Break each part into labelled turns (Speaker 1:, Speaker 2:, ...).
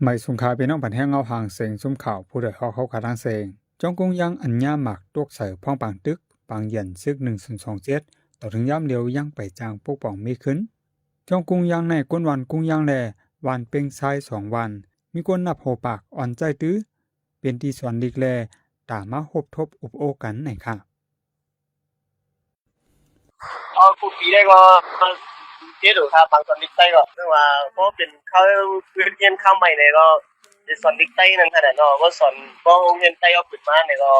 Speaker 1: ไม่สงขาเป็นน้องปันแห้งเอาห่างเสียงซุ่มข่าวผู้ใดเขาขาทางเสียงจองกงยังอัญญาหมักตวกใส่พ้องปางตึกปางเหยียนซึก1027ต่อถึงย่ำเดียวยังไปจางปกป้องมีขึ้นจองกงยังในก้นวันกงยังแลวันเป่งซ้าย2วันมีคนนับโหปากอ่อนใจตื้อเป็นที่สอนลีกแลตามาหบทบอุบโอกันไหนค่ะ
Speaker 2: กูปีได้ก็เจ๊ดูครับบางส่วนดิกไต้ก็เรื่องว่าเพราะเป็นเขาเรียนข้ามใหม่เนี่ยก็จะสอนดิกไต้นั่นขนาดเนาะว่าสอนก็โรงเรียนไต้เอาขึ้นมาเนี่ยก็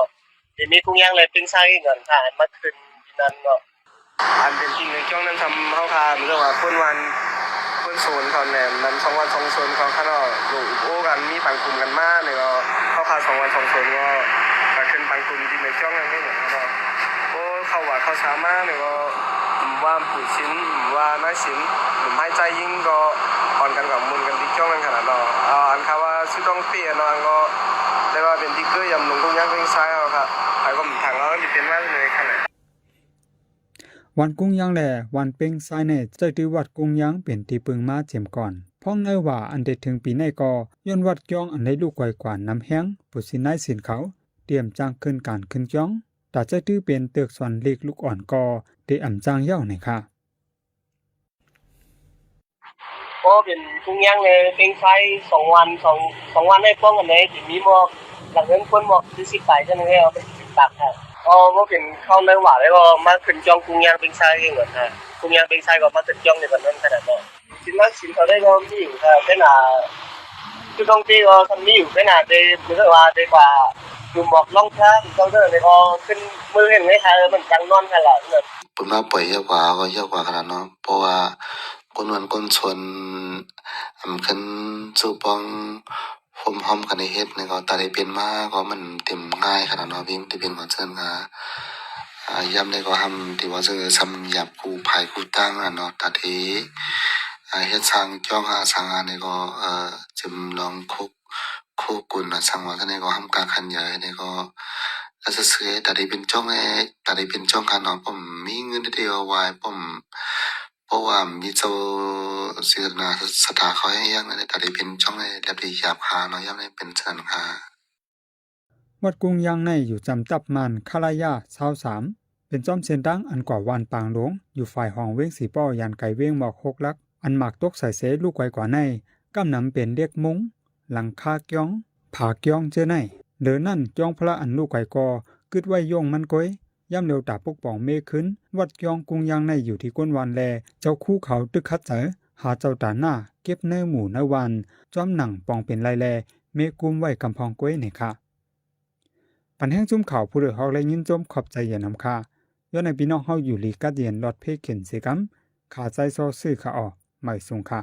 Speaker 2: จะมีกุ้งย่างเลยปิ้งไส้เงินค่ะมาขึ้นที่นั่นก็อันเป็นจริงในช่วงนั้นทำเข้าทางเรื่องว่าคนวันคนโซนเขาเนี่ยมัน2 วัน 2 โซนเขาข้างนอกอยู่โอ้กันมีปังกลุ่มกันมากเนี่ยก็เข้าคา2 วัน 2 โซนก็ขึ้นปังกลุ่มจริงในช่วงนั้นไม่เหมือนกันเนาะโอ้เขาว่าเขาช้ามากเนี่ยก็ว่าผู้ชิ้นว่าน้อยชิ้นหรือไม่ใจยิ่งก็อ่อนกันกับมุนกันที่จ้องกันขนาดเนาะอันคำว่าชื่อต้องเปลี่ยนเนาะก็ได้ว่าเป็นติ๊กเกอร์ยำลงกุ้งย่างเป็นซ้ายเอาครับใครก็มีทางแล้วที่เป็นมากเลยขนาด
Speaker 1: วันกุ้งยังแหล่วันเป่งซ้ายในใจที่วัดกุ้งยังเป็นที่ปึงมาเจียมก่อนพ้องในว่าอันเด็ดถึงปีในก็ย้อนวัดย่องอันได้ลูกไกวกว่าน้ำแห้งปุสินายสินเขาเตรียมจ้างขึ้นการขึ้นย่องแต่ใจที่เป็นเตือกสอนเล็กลูกอ่อนก็ได้อ่ำจ้างเย้าไหนค่ะ
Speaker 2: ก็เป็นกุ้งย่างเลยเป็นไฟ2 วัน2 วันให้ป้องกันเลยที่มีหมอกหลังนั้นคนหมอกคือ10 บาทใช่ไหมครับเป็น10 บาทครับก็เป็นเข้าในหวานแล้วก็มาขึ้นจ้องกุ้งย่างเป็นไฟเองเหมือนกันกุ้งย่างเป็นไฟก็มาขึ้นจ้องในวันนั้นขนาดนั้นชิ้นละชิ้นเขาได้ก็มีอยู่ครับเป็นคือต้องตีก็ทำมีอยู่เป็นได้เหมือนว่าได้กว่าอยู่หมอกล่องทางต้องเดินเลยก็ขึ้นมือเห็นไหมครับมันจังนอนขนาดนั้น
Speaker 3: ปุ่นมาปล่อยเยอะกว่าก็เยอะกว่าขนาดเนาะเพราะว่าคนวันคนชนขึ้นสู่ปองพมพร้อมกันในเฮ็ดเนี่ยก็ตาได้เป็นมาก็มันเต็มง่ายขนาดเนาะพิมพ์ที่เป็นของเชิญค่ะย้ำได้ก็ทำที่ว่าจะทำหยับกูภายกูตั้งเนาะตาเทเฮ็ดสร้างจ้องสร้างเนี่ยก็จำลองคุกกุนสร้างว่าท่านเนี่ยก็ทำการขันใหญ่เนี่ยก็แล้วจะซื้อแต่ได้เป็นจ้องแต่ได้เป็นจ้องกันเนาะผมมีเงินที่เอาไว้ผมเพราะว่ามีเจ้าศิลนาสถาเขาให้ยังในแต่ได้เป็นจ้องในเรียบรีหยาบคาเนาะยังได้เป็นเชิญค่ะ
Speaker 1: วัดกุ้งยังในอยู่จำตับมันคาลายา23เป็นจอมเส้นดังอันกว่าวันปางหลวงอยู่ฝ่ายห้องเว้งสีป้อยานไก่เว้งหมอก6ลักอันหมากตกใส่เสลูกไว้กว่าในกำนำเป็นเรียกมุ้งหลังคาเกียงผาเกียงเจอในเดินนั่นจ้องพระอันลูกไก่กอกึดไว้ย่องมันก้อยย่ำเร็วตาปกป้องเมขึ้นวัดเกียงกุ้งยังในอยู่ที่ก้นวันแลเจ้าคู่เขาตึกคัดเจอหาเจ้าตาหน้าเก็บเนื้อหมูเนื้อวันจอมหนังปองเป็นลายแลเมกุมไว้กำพองก้อยเนี่ยค่ะปันแห้งจุ่มข่าวผู้เดือดฮอกและยินจมขอบใจอย่านำค่าย้อนในพี่น้องเฮาอยู่ลีกัดเย็นลอดเพกเข็นเสกัมขาใจซอซื้อขาออกไม่สูงค่ะ